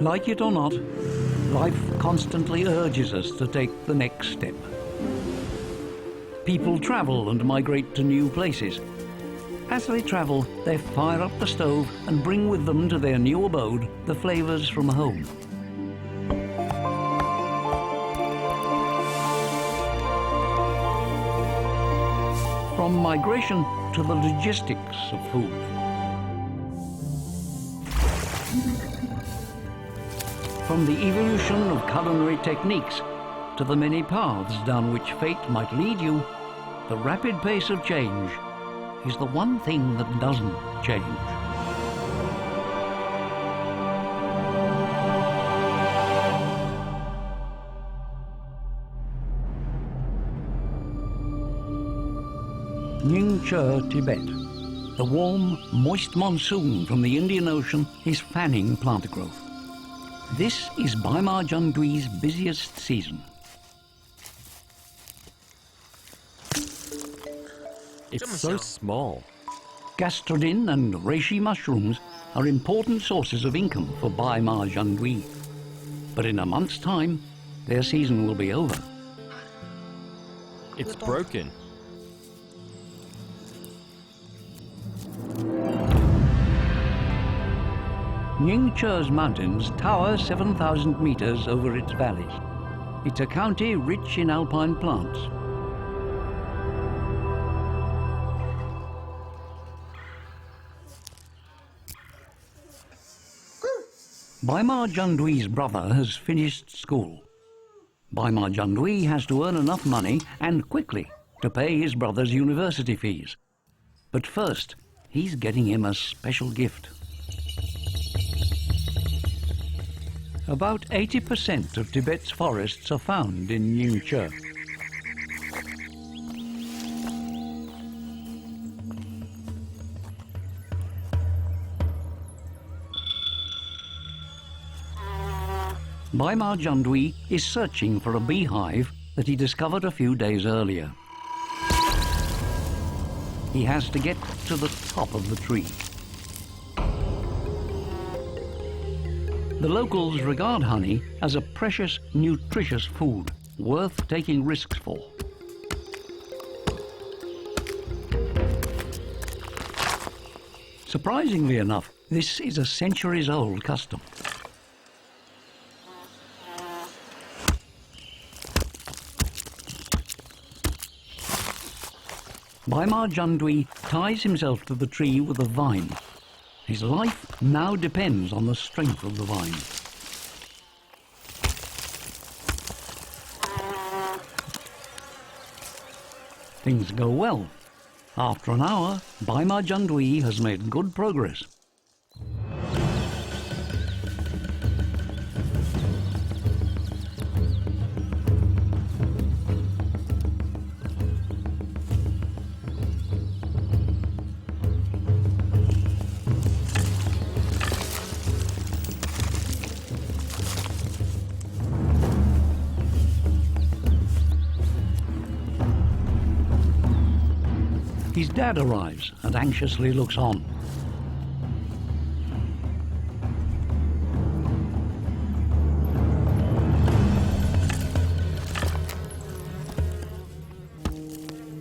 Like it or not, life constantly urges us to take the next step. People travel and migrate to new places. As they travel, they fire up the stove and bring with them to their new abode the flavors from home. From migration to the logistics of food. From the evolution of culinary techniques to the many paths down which fate might lead you, the rapid pace of change is the one thing that doesn't change. Ningxia, Tibet. The warm, moist monsoon from the Indian Ocean is fanning plant growth. This is Baima Jiandui's busiest season. It's so small. Gastrodin and reishi mushrooms are important sources of income for Baima Jiandui. But in a month's time, their season will be over. It's broken. Ningxia's mountains tower 7,000 meters over its valleys. It's a county rich in alpine plants. Baima Jiandui's brother has finished school. Baima Jiandui has to earn enough money, and quickly, to pay his brother's university fees. But first, he's getting him a special gift. About 80% of Tibet's forests are found in Ningxia. Baima Jiandui is searching for a beehive that he discovered a few days earlier. He has to get to the top of the tree. The locals regard honey as a precious, nutritious food, worth taking risks for. Surprisingly enough, this is a centuries-old custom. Baima Jiandui ties himself to the tree with a vine. His life now depends on the strength of the vine. Things go well. After an hour, Baima Jiandui has made good progress. His dad arrives and anxiously looks on.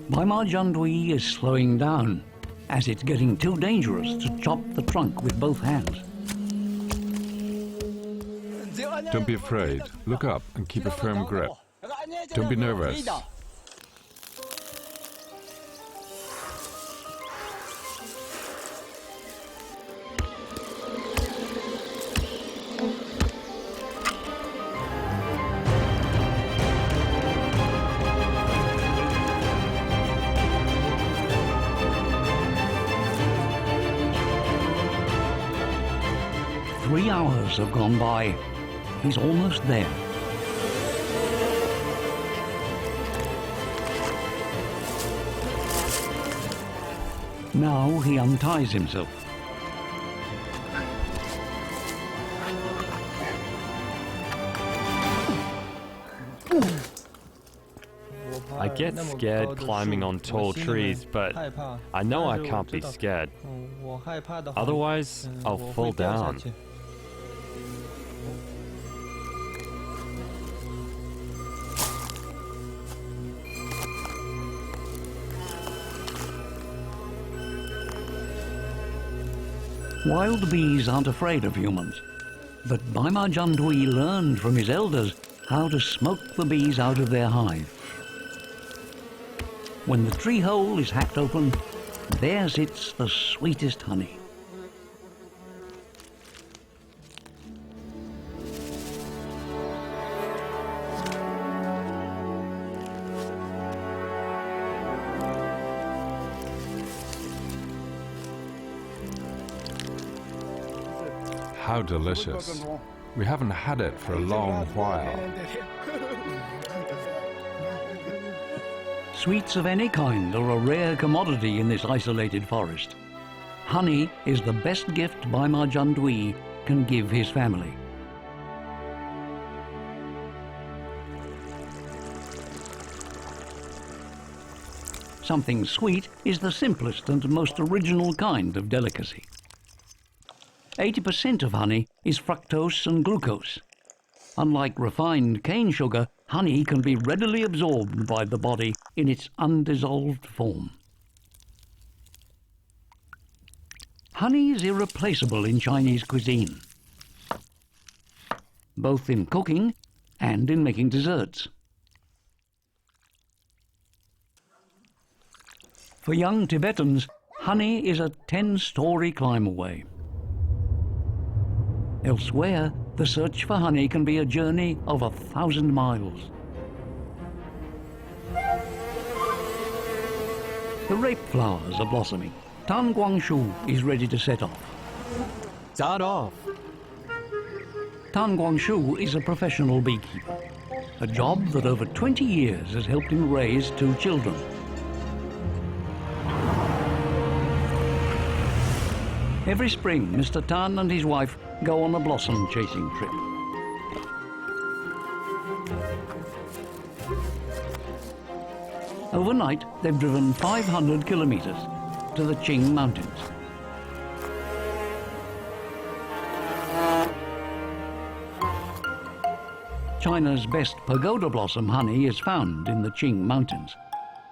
Baima Jiandui is slowing down, as it's getting too dangerous to chop the trunk with both hands. Don't be afraid. Look up and keep a firm grip. Don't be nervous. Three hours have gone by. He's almost there. Now he unties himself. I get scared climbing on tall trees, but I know I can't be scared. Otherwise, I'll fall down. Wild bees aren't afraid of humans, but Baima Jandui learned from his elders how to smoke the bees out of their hive. When the tree hole is hacked open, there sits the sweetest honey. How delicious. We haven't had it for a long while. Sweets of any kind are a rare commodity in this isolated forest. Honey is the best gift Baima Jandui can give his family. Something sweet is the simplest and most original kind of delicacy. 80% of honey is fructose and glucose. Unlike refined cane sugar, honey can be readily absorbed by the body in its undissolved form. Honey is irreplaceable in Chinese cuisine, both in cooking and in making desserts. For young Tibetans, honey is a 10-story climb away. Elsewhere, the search for honey can be a journey of 1,000 miles. The rape flowers are blossoming. Tan Guangshu is ready to set off. Start off. Tan Guangshu is a professional beekeeper, a job that over 20 years has helped him raise 2 children. Every spring, Mr. Tan and his wife go on a blossom chasing trip. Overnight, they've driven 500 kilometers to the Qing Mountains. China's best pagoda blossom honey is found in the Qing Mountains.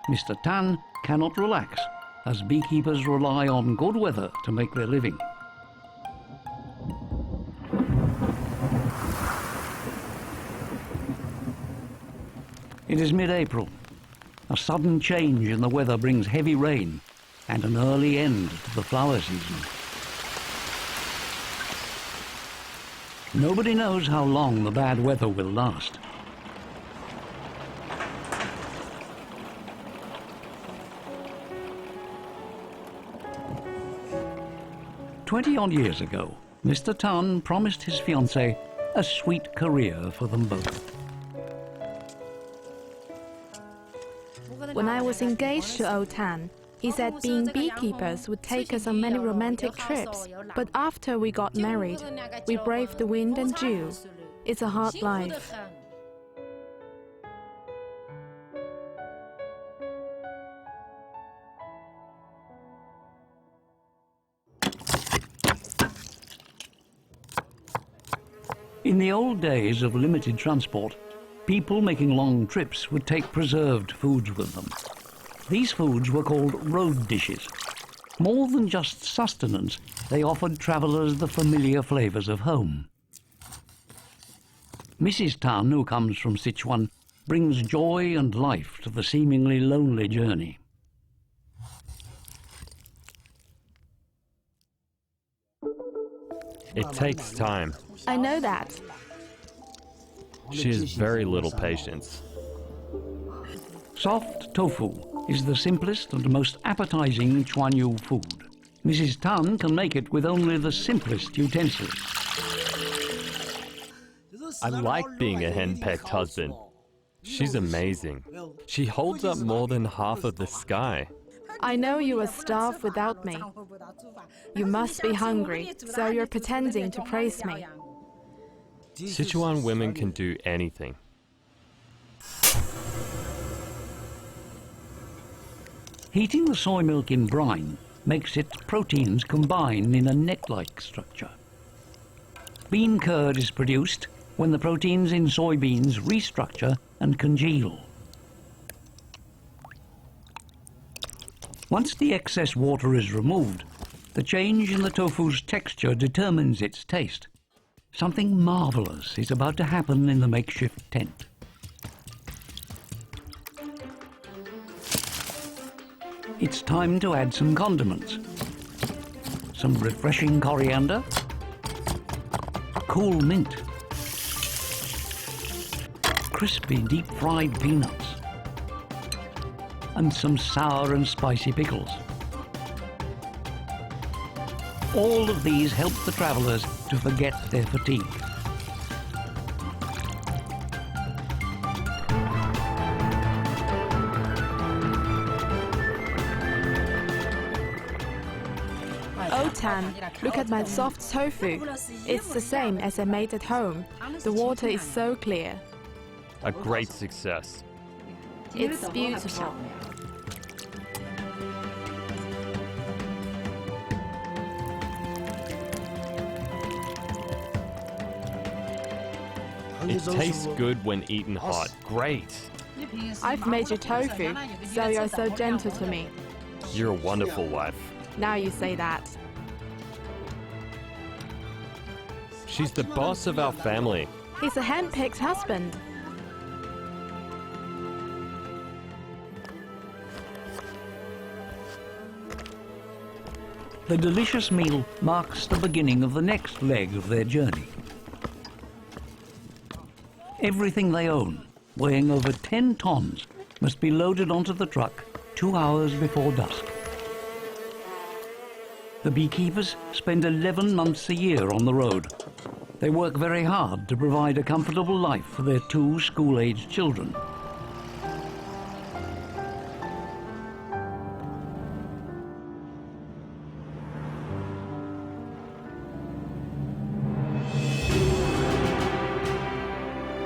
Mr. Tan cannot relax as beekeepers rely on good weather to make their living. It is mid-April. A sudden change in the weather brings heavy rain and an early end to the flower season. Nobody knows how long the bad weather will last. "20-odd years ago, Mr. Tan promised his fiancée a sweet career for them both. When I was engaged to old Tan, he said being beekeepers would take us on many romantic trips. But after we got married, we braved the wind and dew. It's a hard life. In the old days of limited transport, people making long trips would take preserved foods with them. These foods were called road dishes. More than just sustenance, they offered travelers the familiar flavors of home. Mrs. Tan, who comes from Sichuan, brings joy and life to the seemingly lonely journey. It takes time. I know that. She has very little patience. Soft tofu is the simplest and most appetizing Chuanyu food. Mrs. Tan can make it with only the simplest utensils. I like being a henpecked husband. She's amazing. She holds up more than half of the sky. I know you are starved without me. You must be hungry, so you're pretending to praise me. Sichuan women can do anything. Heating the soy milk in brine makes its proteins combine in a net-like structure. Bean curd is produced when the proteins in soybeans restructure and congeal. Once the excess water is removed, The change in the tofu's texture determines its taste. Something marvelous is about to happen in the makeshift tent. It's time to add some condiments. Some refreshing coriander, cool mint, crispy deep-fried peanuts, and some sour and spicy pickles. All of these help the travellers to forget their fatigue. Tan, look at my soft tofu. It's the same as I made at home. The water is so clear. A great success. It's beautiful. It tastes good when eaten hot. Great. I've made you tofu, so you're so gentle to me. You're a wonderful wife. Now you say that. She's the boss of our family. He's a hand-picked husband. The delicious meal marks the beginning of the next leg of their journey. Everything they own, weighing over 10 tons, must be loaded onto the truck 2 hours before dusk. The beekeepers spend 11 months a year on the road. They work very hard to provide a comfortable life for their 2 school-aged children.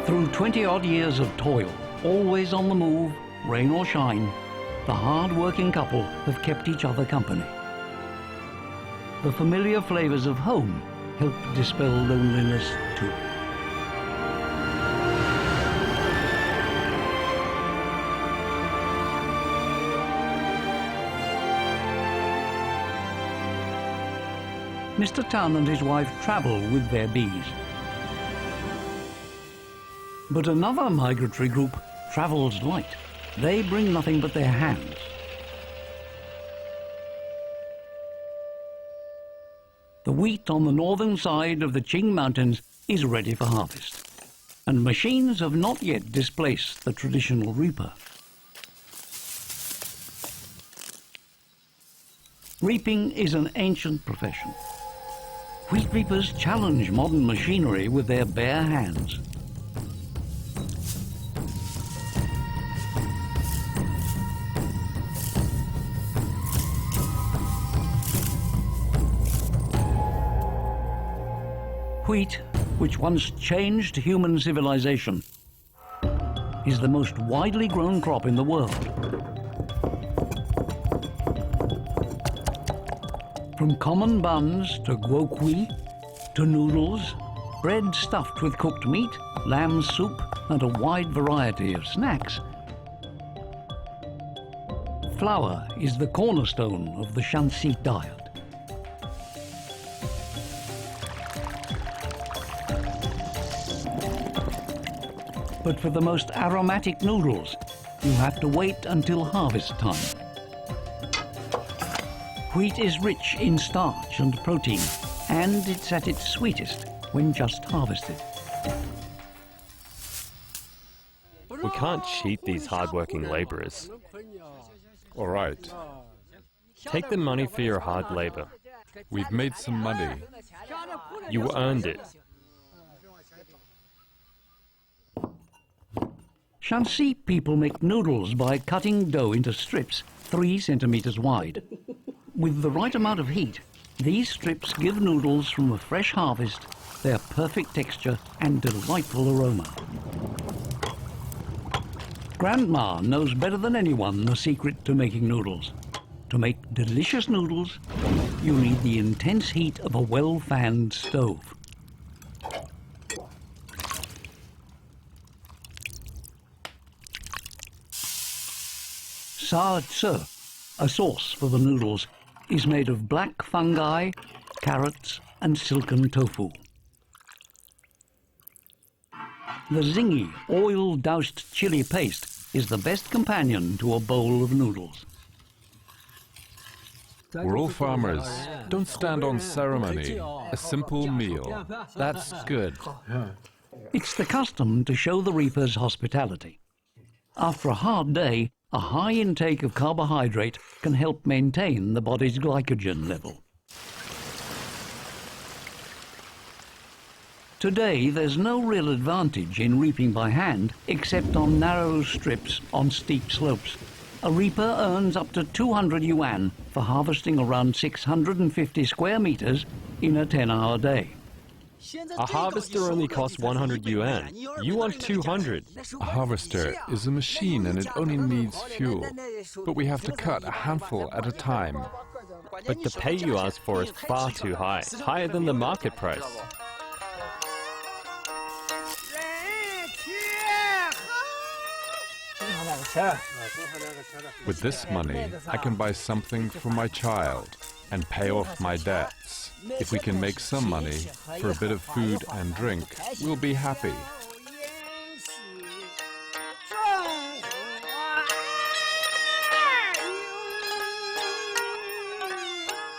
Through 20-odd years of toil, always on the move, rain or shine, the hard-working couple have kept each other company. The familiar flavors of home help dispel loneliness too. Mr. Tan and his wife travel with their bees. But another migratory group travels light. They bring nothing but their hands. The wheat on the northern side of the Qing Mountains is ready for harvest, and machines have not yet displaced the traditional reaper. Reaping is an ancient profession. Wheat reapers challenge modern machinery with their bare hands. Wheat, which once changed human civilization, is the most widely grown crop in the world. From common buns to guokui, to noodles, bread stuffed with cooked meat, lamb soup, and a wide variety of snacks, flour is the cornerstone of the Shanxi diet. But for the most aromatic noodles, you have to wait until harvest time. Wheat is rich in starch and protein, and it's at its sweetest when just harvested. We can't cheat these hard-working laborers. All right, Take the money for your hard labor. we've made some money. You earned it. Shanxi people make noodles by cutting dough into strips 3 centimeters wide. With the right amount of heat, these strips give noodles from a fresh harvest their perfect texture and delightful aroma. Grandma knows better than anyone the secret to making noodles. To make delicious noodles, you need the intense heat of a well-fanned stove. Sa tse, a sauce for the noodles, is made of black fungi, carrots and silken tofu. The zingy, oil-doused chili paste is the best companion to a bowl of noodles. We're all farmers. Don't stand on ceremony. A simple meal. That's good. It's the custom to show the reapers hospitality. After a hard day, a high intake of carbohydrate can help maintain the body's glycogen level. Today, there's no real advantage in reaping by hand except on narrow strips on steep slopes. A reaper earns up to 200 yuan for harvesting around 650 square meters in a 10-hour day. A harvester only costs 100 yuan. You want 200. A harvester is a machine and it only needs fuel. But we have to cut a handful at a time. But the pay you ask for is far too high, higher than the market price. With this money, I can buy something for my child and pay off my debts. If we can make some money for a bit of food and drink, we'll be happy.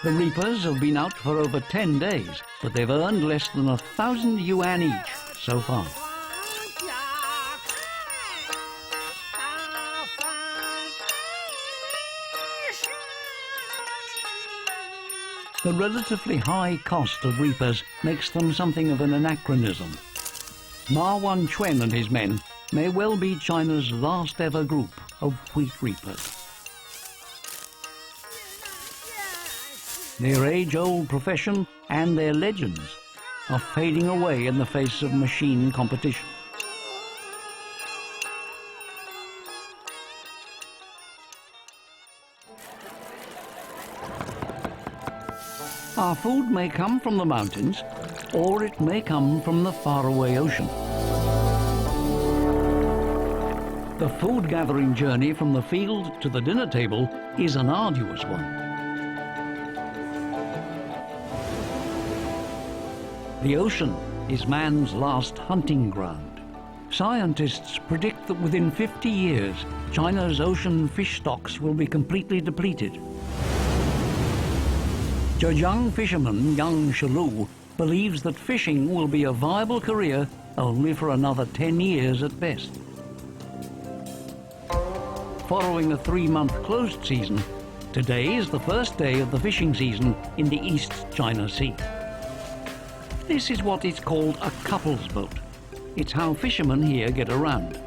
The reapers have been out for over 10 days, but they've earned less than 1,000 yuan each so far. The relatively high cost of reapers makes them something of an anachronism. Ma Wan-chuen and his men may well be China's last ever group of wheat reapers. Their age-old profession and their legends are fading away in the face of machine competition. Our food may come from the mountains, or it may come from the faraway ocean. The food-gathering journey from the field to the dinner table is an arduous one. The ocean is man's last hunting ground. Scientists predict that within 50 years, China's ocean fish stocks will be completely depleted. Zhejiang fisherman Yang Shilu believes that fishing will be a viable career only for another 10 years at best. Following a 3-month closed season, today is the first day of the fishing season in the East China Sea. This is what is called a couple's boat. It's how fishermen here get around.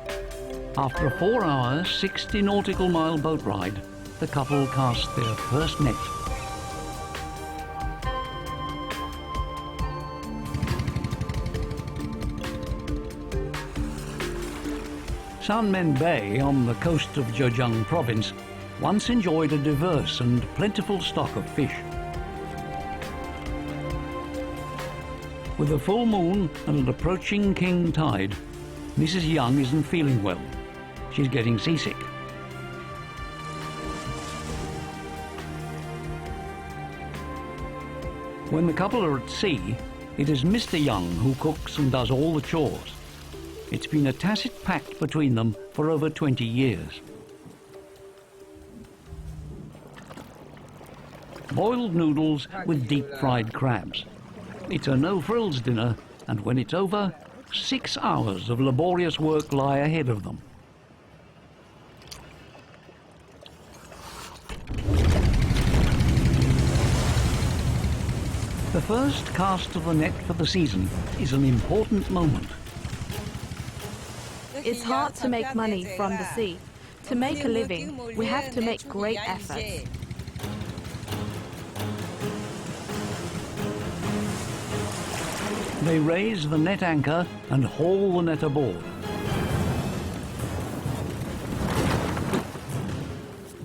After a 4-hour, 60 nautical mile boat ride, the couple cast their first net. Sanmen Bay on the coast of Zhejiang province once enjoyed a diverse and plentiful stock of fish. With a full moon and an approaching king tide, Mrs. Young isn't feeling well. She's getting seasick. When the couple are at sea, it is Mr. Young who cooks and does all the chores. It's been a tacit pact between them for over 20 years. Boiled noodles with deep-fried crabs. It's a no-frills dinner, and when it's over, 6 hours of laborious work lie ahead of them. The first cast of the net for the season is an important moment. It's hard to make money from the sea. To make a living, we have to make great efforts. They raise the net anchor and haul the net aboard.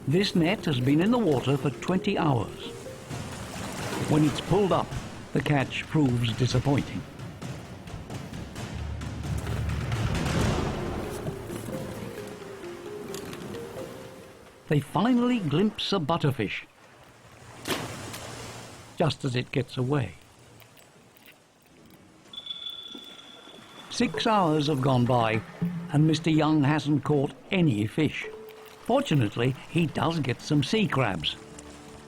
This net has been in the water for 20 hours. When it's pulled up, the catch proves disappointing. They finally glimpse a butterfish. just as it gets away. 6 hours have gone by, and Mr. Young hasn't caught any fish. Fortunately, he does get some sea crabs.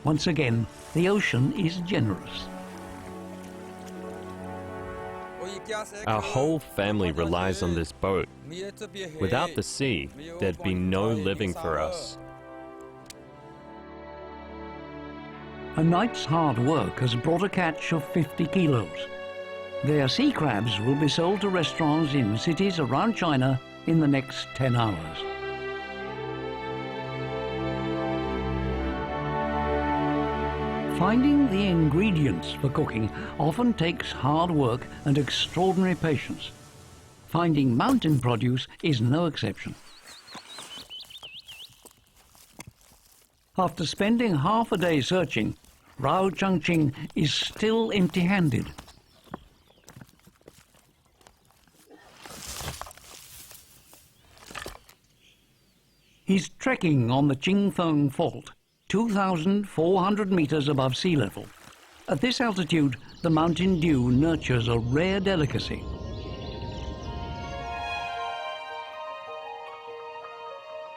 Once again, the ocean is generous. Our whole family relies on this boat. Without the sea, there'd be no living for us. A night's hard work has brought a catch of 50 kilos. Their sea crabs will be sold to restaurants in cities around China in the next 10 hours. Finding the ingredients for cooking often takes hard work and extraordinary patience. Finding mountain produce is no exception. After spending half a day searching, Rao Changqing is still empty-handed. He's trekking on the Qingfeng Fault, 2,400 meters above sea level. At this altitude, the mountain dew nurtures a rare delicacy.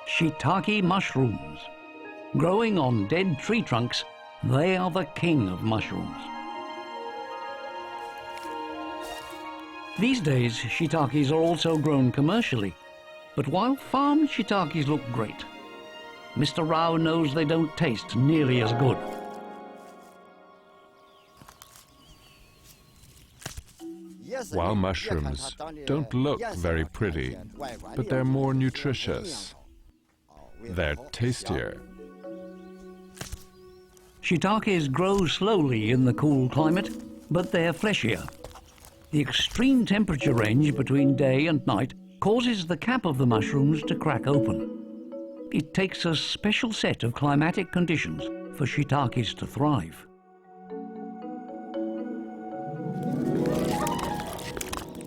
Shiitake mushrooms. Growing on dead tree trunks, they are the king of mushrooms. These days, shiitakes are also grown commercially. But while farm shiitakes look great, Mr. Rao knows they don't taste nearly as good. Wild mushrooms don't look very pretty, but they're more nutritious. They're tastier. Shiitakes grow slowly in the cool climate, but they're fleshier. The extreme temperature range between day and night causes the cap of the mushrooms to crack open. It takes a special set of climatic conditions for shiitakes to thrive.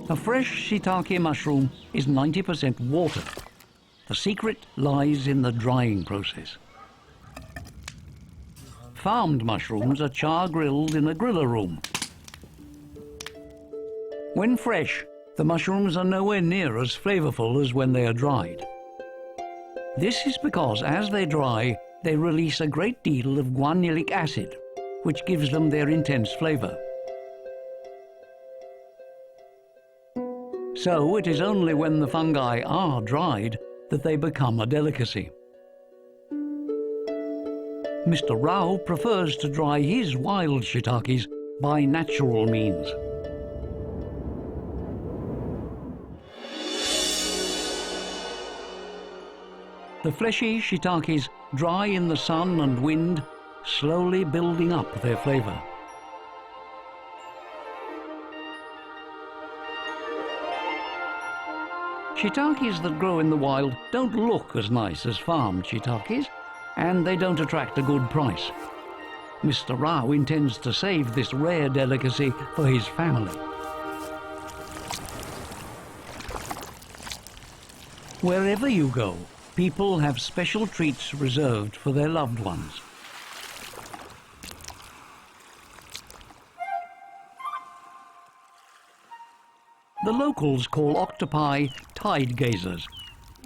A fresh shiitake mushroom is 90% water. The secret lies in the drying process. Farmed mushrooms are char-grilled in a griller room. When fresh, the mushrooms are nowhere near as flavorful as when they are dried. This is because as they dry, they release a great deal of guanylylic acid, which gives them their intense flavor. So it is only when the fungi are dried that they become a delicacy. Mr. Rao prefers to dry his wild shiitakes by natural means. The fleshy shiitakes dry in the sun and wind, slowly building up their flavor. Shiitakes that grow in the wild don't look as nice as farmed shiitakes, and they don't attract a good price. Mr. Rao intends to save this rare delicacy for his family. Wherever you go, people have special treats reserved for their loved ones. The locals call octopi tide gazers.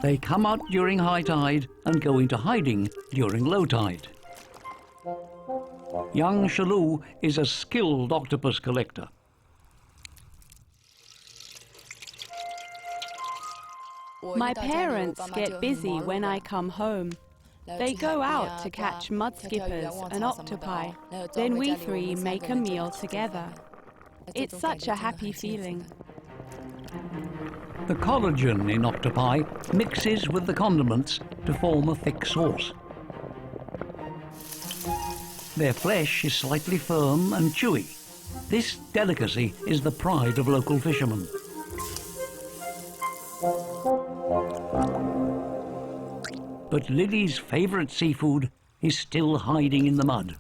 They come out during high tide and go into hiding during low tide. Young Shalu is a skilled octopus collector. My parents get busy when I come home. They go out to catch mudskippers and octopi. Then we three make a meal together. It's such a happy feeling. The collagen in octopi mixes with the condiments to form a thick sauce. Their flesh is slightly firm and chewy. This delicacy is the pride of local fishermen. But Lily's favorite seafood is still hiding in the mud.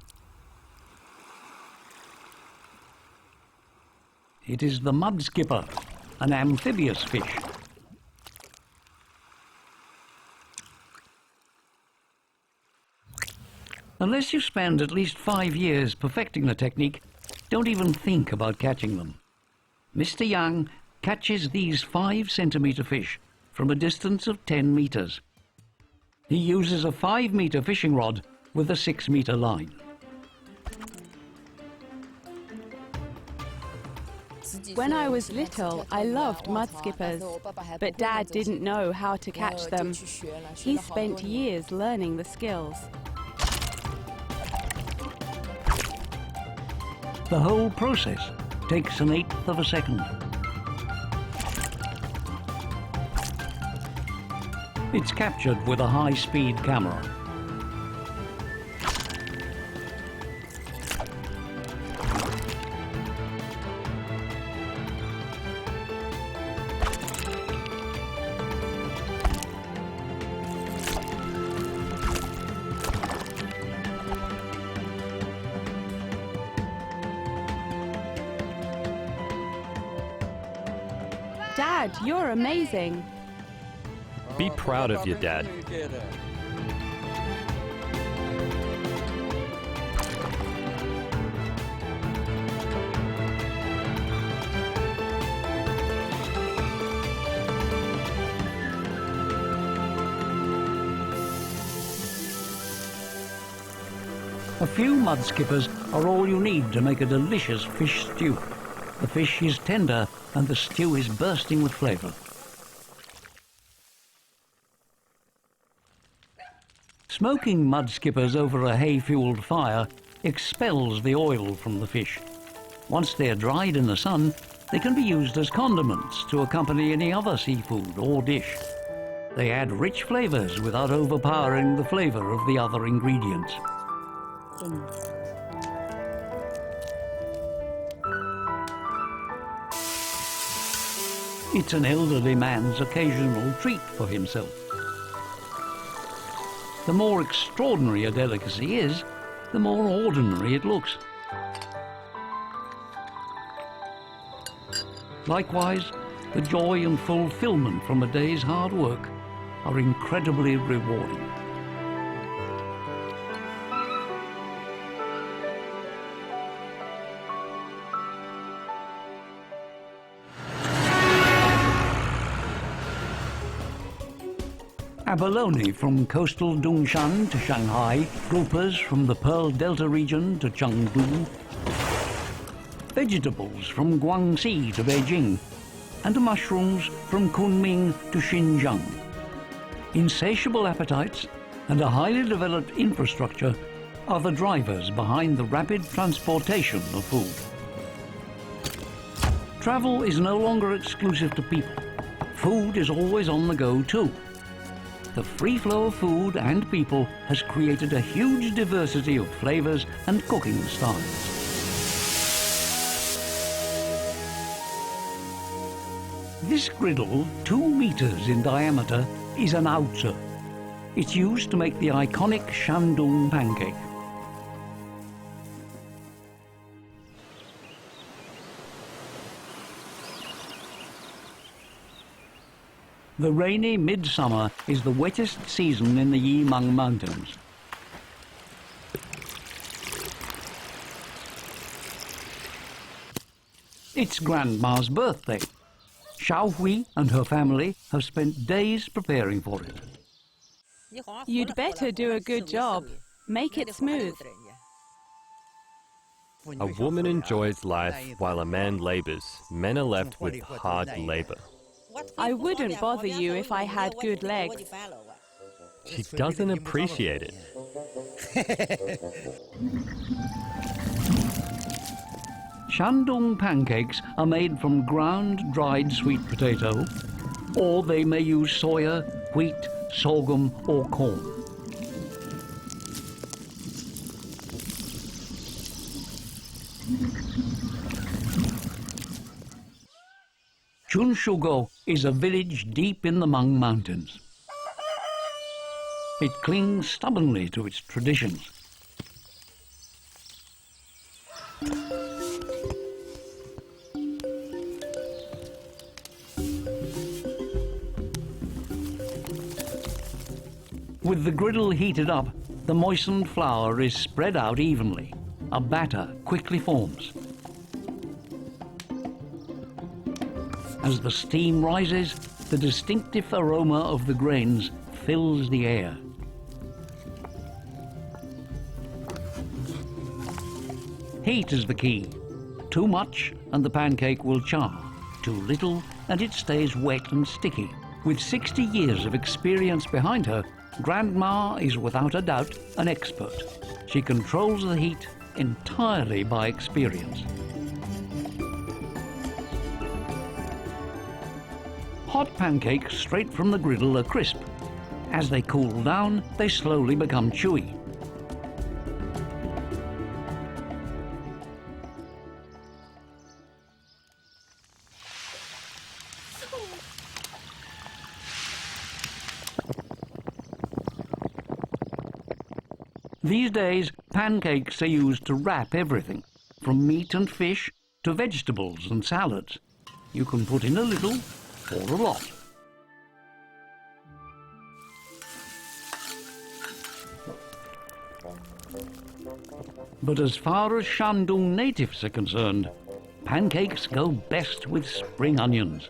It is the Mudskipper, an amphibious fish. A Unless you spend at least 5 years perfecting the technique, don't even think about catching them. Mr. Yang catches these 5-centimeter fish from a distance of 10 meters. He uses a 5-meter fishing rod with a 6-meter line. When I was little, I loved mudskippers, but Dad didn't know how to catch them. He spent years learning the skills. The whole process takes 1/8 of a second. It's captured with a high-speed camera. Dad, you're amazing. Be proud of your dad. A few mudskippers are all you need to make a delicious fish stew. The fish is tender and the stew is bursting with flavor. Smoking mudskippers over a hay-fueled fire expels the oil from the fish. Once they're dried in the sun, they can be used as condiments to accompany any other seafood or dish. They add rich flavors without overpowering the flavor of the other ingredients. It's an elderly man's occasional treat for himself. The more extraordinary a delicacy is, the more ordinary it looks. Likewise, the joy and fulfillment from a day's hard work are incredibly rewarding. Abalone from coastal Dongshan to Shanghai, groupers from the Pearl Delta region to Chengdu, vegetables from Guangxi to Beijing, and mushrooms from Kunming to Xinjiang. Insatiable appetites and a highly developed infrastructure are the drivers behind the rapid transportation of food. Travel is no longer exclusive to people. Food is always on the go too. The free flow of food and people has created a huge diversity of flavors and cooking styles. This griddle, 2 meters in diameter, is an outzer. It's used to make the iconic Shandong pancake. The rainy midsummer is the wettest season in the Yimeng Mountains. It's Grandma's birthday. Xiao Hui and her family have spent days preparing for it. You'd better do a good job. Make it smooth. A woman enjoys life while a man labors. Men are left with hard labor. I wouldn't bother you if I had good legs. She doesn't appreciate it. Shandong pancakes are made from ground dried sweet potato, or they may use soya, wheat, sorghum, or corn. Chunshugo is a village deep in the Meng Mountains. It clings stubbornly to its traditions. With the griddle heated up, The moistened flour is spread out evenly. A batter quickly forms. As the steam rises, the distinctive aroma of the grains fills the air. Heat is the key. Too much and the pancake will char. Too little and it stays wet and sticky. With 60 years of experience behind her, Grandma is without a doubt an expert. She controls the heat entirely by experience. Hot pancakes straight from the griddle are crisp. As they cool down, they slowly become chewy. These days, pancakes are used to wrap everything, from meat and fish to vegetables and salads. You can put in a little or a lot. But as far as Shandong natives are concerned, pancakes go best with spring onions.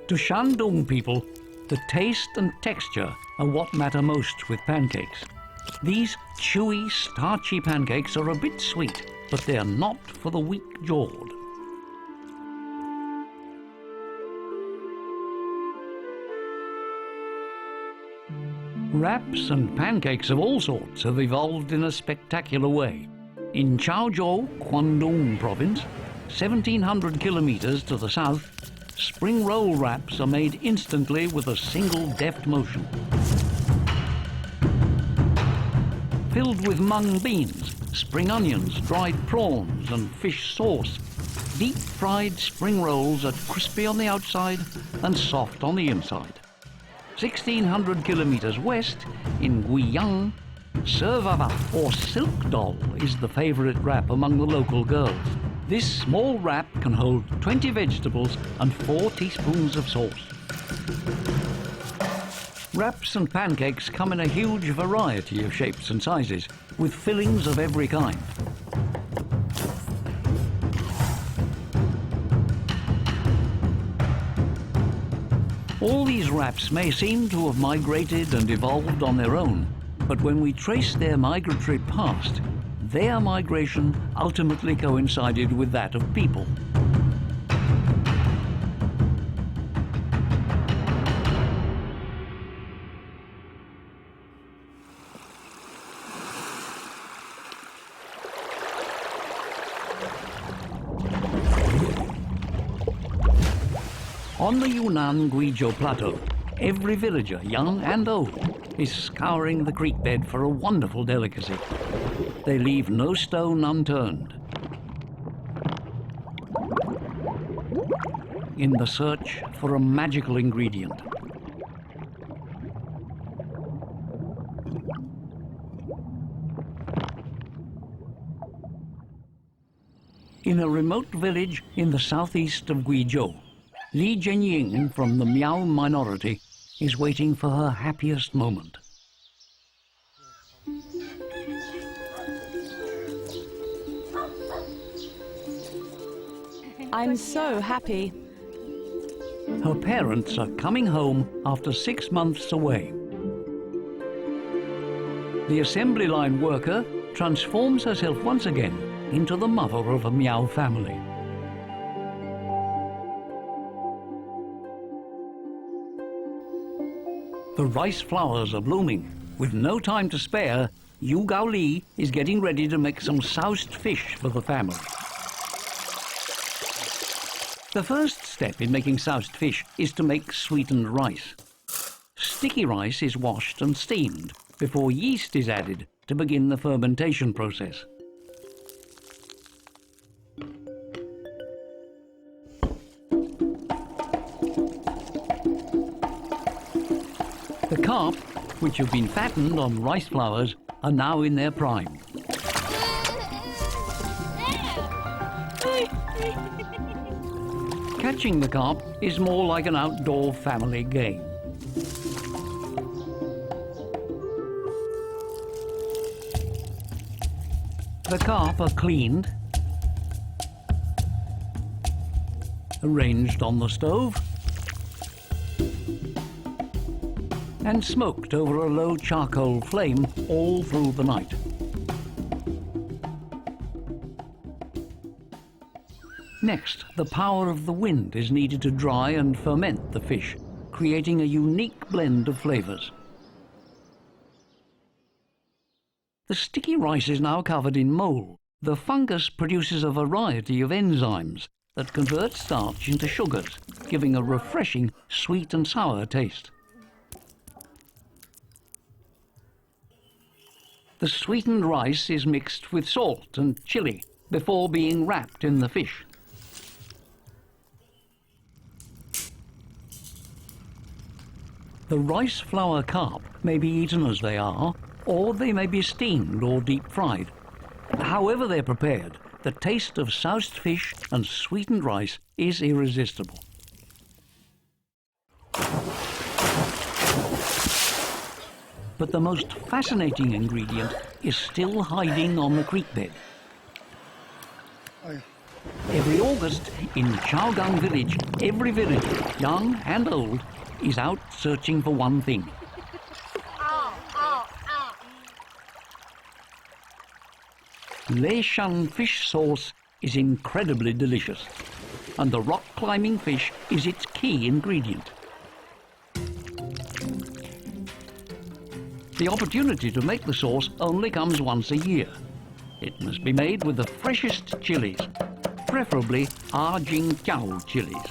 To Shandong people, the taste and texture are what matter most with pancakes. These chewy, starchy pancakes are a bit sweet, but they are not for the weak-jawed. Wraps and pancakes of all sorts have evolved in a spectacular way. In Chaozhou, Guangdong province, 1,700 kilometers to the south, spring roll wraps are made instantly with a single deft motion. Filled with mung beans, spring onions, dried prawns and fish sauce, deep-fried spring rolls are crispy on the outside and soft on the inside. 1,600 kilometers west, in Guiyang, Servava or silk doll is the favorite wrap among the local girls. This small wrap can hold 20 vegetables and 4 teaspoons of sauce. Wraps and pancakes come in a huge variety of shapes and sizes, with fillings of every kind. All these wraps may seem to have migrated and evolved on their own, but when we trace their migratory past, their migration ultimately coincided with that of people. On the Yunnan Guizhou Plateau, every villager, young and old, is scouring the creek bed for a wonderful delicacy. They leave no stone unturned in the search for a magical ingredient. In a remote village in the southeast of Guizhou, Li Jianying from the Miao minority is waiting for her happiest moment. I'm so happy. Her parents are coming home after 6 months away. The assembly line worker transforms herself once again into the mother of a Miao family. The rice flowers are blooming. With no time to spare, Yu Gaoli is getting ready to make some soused fish for the family. The first step in making soused fish is to make sweetened rice. Sticky rice is washed and steamed before yeast is added to begin the fermentation process. The carp, which have been fattened on rice flowers, are now in their prime. Catching the carp is more like an outdoor family game. The carp are cleaned, arranged on the stove, and smoked over a low charcoal flame all through the night. Next, the power of the wind is needed to dry and ferment the fish, creating a unique blend of flavors. The sticky rice is now covered in mold. The fungus produces a variety of enzymes that convert starch into sugars, giving a refreshing sweet and sour taste. The sweetened rice is mixed with salt and chili before being wrapped in the fish. The rice flour carp may be eaten as they are, or they may be steamed or deep fried. However they're prepared, the taste of soused fish and sweetened rice is irresistible. But the most fascinating ingredient is still hiding on the creek bed. Every August in Chaogang village, every villager, young and old, is out searching for one thing. Leishan fish sauce is incredibly delicious, and the rock-climbing fish is its key ingredient. The opportunity to make the sauce only comes once a year. It must be made with the freshest chilies, preferably Jingjiao chilies.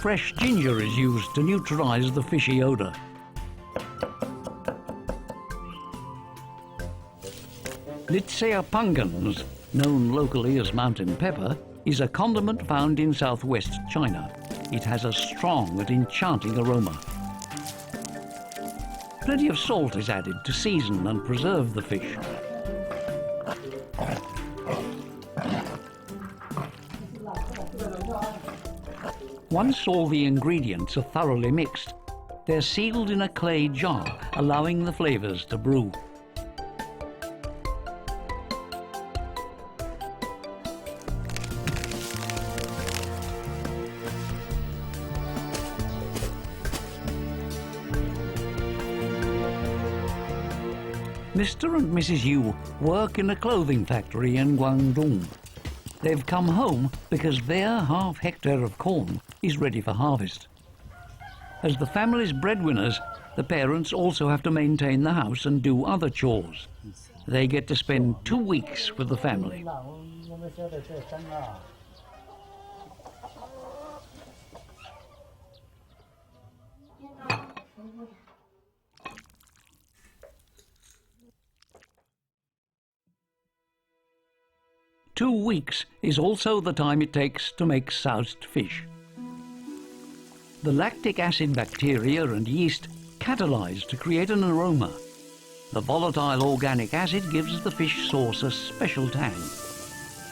Fresh ginger is used to neutralize the fishy odor. Litsea pungans, known locally as mountain pepper, is a condiment found in southwest China. It has a strong and enchanting aroma. Plenty of salt is added to season and preserve the fish. Once all the ingredients are thoroughly mixed, they're sealed in a clay jar, allowing the flavors to brew. Mr. and Mrs. Yu work in a clothing factory in Guangdong. They've come home because their half-hectare of corn is ready for harvest. As the family's breadwinners, the parents also have to maintain the house and do other chores. They get to spend 2 weeks with the family. Two weeks is also the time it takes to make soused fish. The lactic acid bacteria and yeast catalyze to create an aroma. The volatile organic acid gives the fish sauce a special tang.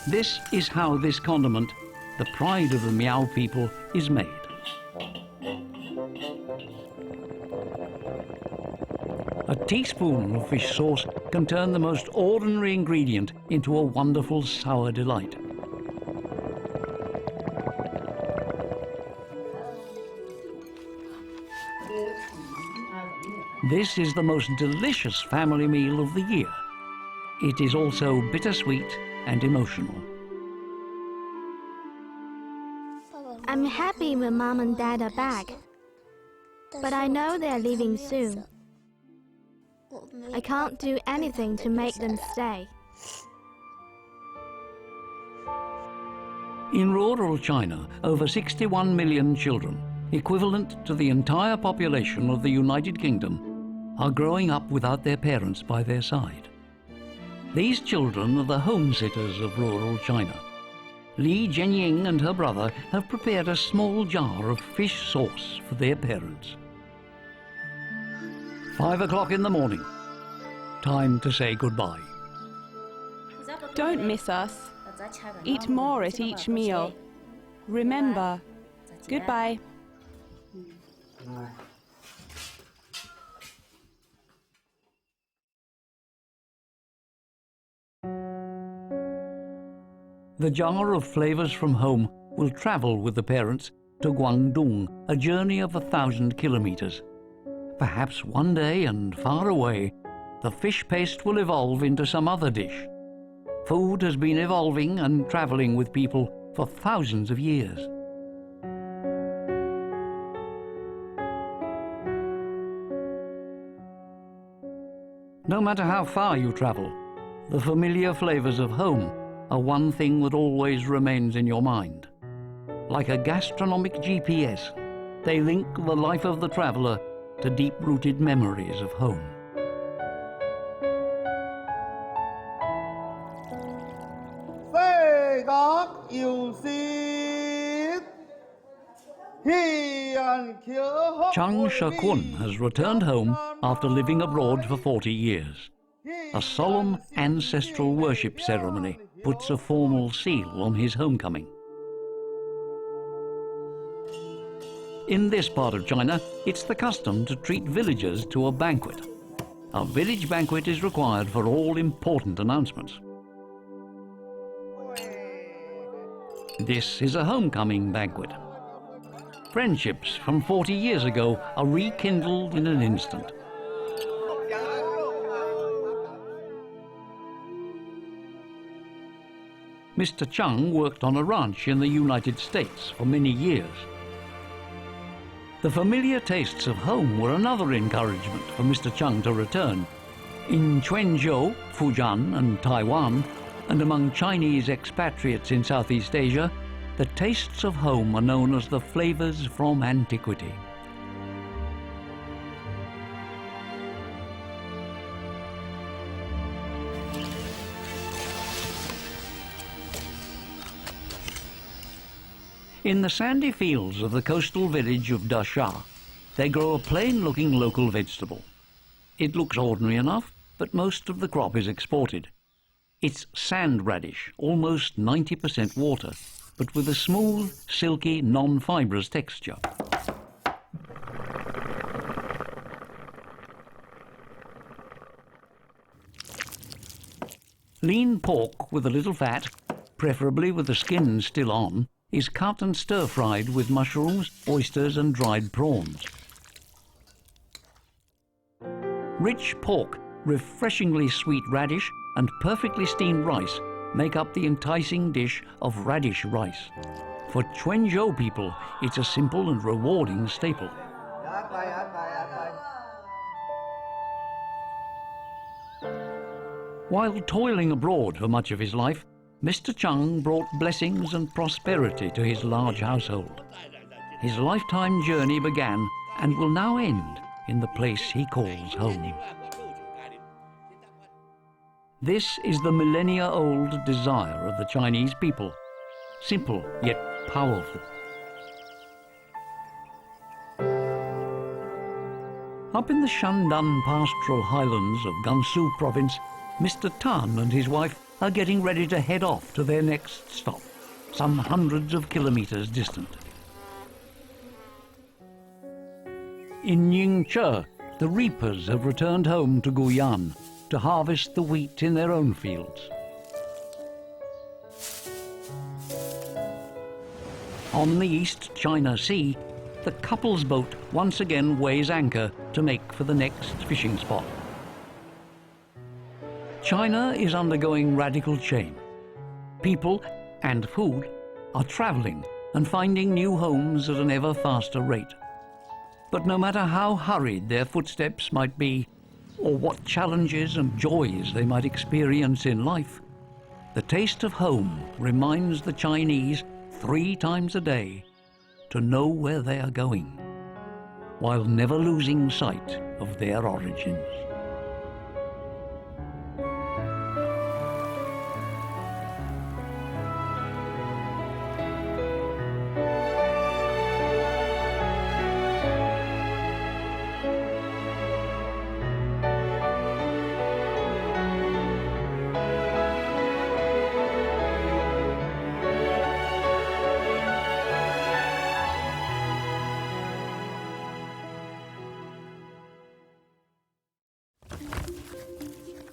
This is how this condiment, the pride of the Miao people, is made. A teaspoon of fish sauce can turn the most ordinary ingredient into a wonderful sour delight. This is the most delicious family meal of the year. It is also bittersweet and emotional. I'm happy when Mom and Dad are back, but I know they're leaving soon. I can't do anything to make them stay. In rural China, over 61 million children, equivalent to the entire population of the United Kingdom, are growing up without their parents by their side. These children are the home-sitters of rural China. Li Jianying and her brother have prepared a small jar of fish sauce for their parents. 5 o'clock in the morning. Time to say goodbye. Don't miss us. Eat more at each meal. Remember. Goodbye. The jar of flavors from home will travel with the parents to Guangdong, a journey of 1,000 kilometers. Perhaps one day and far away, the fish paste will evolve into some other dish. Food has been evolving and traveling with people for thousands of years. No matter how far you travel, the familiar flavors of home are one thing that always remains in your mind. Like a gastronomic GPS, they link the life of the traveler to deep-rooted memories of home. Chang Shekun has returned home after living abroad for 40 years. A solemn ancestral worship ceremony puts a formal seal on his homecoming. In this part of China, it's the custom to treat villagers to a banquet. A village banquet is required for all important announcements. This is a homecoming banquet. Friendships from 40 years ago are rekindled in an instant. Mr. Chung worked on a ranch in the United States for many years. The familiar tastes of home were another encouragement for Mr. Chung to return. In Quanzhou, Fujian and Taiwan, and among Chinese expatriates in Southeast Asia, the tastes of home are known as the flavors from antiquity. In the sandy fields of the coastal village of Dasha, they grow a plain-looking local vegetable. It looks ordinary enough, but most of the crop is exported. It's sand radish, almost 90% water, but with a smooth, silky, non-fibrous texture. Lean pork with a little fat, preferably with the skin still on, is cut and stir-fried with mushrooms, oysters and dried prawns. Rich pork, refreshingly sweet radish and perfectly steamed rice make up the enticing dish of radish rice. For Quanzhou people, it's a simple and rewarding staple. While toiling abroad for much of his life, Mr. Chung brought blessings and prosperity to his large household. His lifetime journey began and will now end in the place he calls home. This is the millennia-old desire of the Chinese people, simple yet powerful. Up in the Shandong pastoral highlands of Gansu province, Mr. Tan and his wife are getting ready to head off to their next stop, some hundreds of kilometers distant. In Ningche, the reapers have returned home to Guyana to harvest the wheat in their own fields. On the East China Sea, the couple's boat once again weighs anchor to make for the next fishing spot. China is undergoing radical change. People and food are traveling and finding new homes at an ever faster rate. But no matter how hurried their footsteps might be, or what challenges and joys they might experience in life, the taste of home reminds the Chinese 3 times a day to know where they are going, while never losing sight of their origins.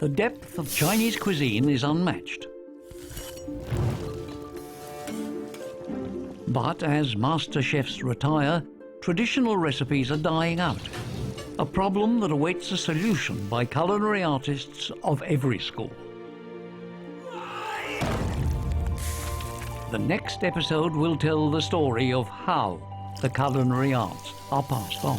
The depth of Chinese cuisine is unmatched. But as master chefs retire, traditional recipes are dying out, a problem that awaits a solution by culinary artists of every school. The next episode will tell the story of how the culinary arts are passed on.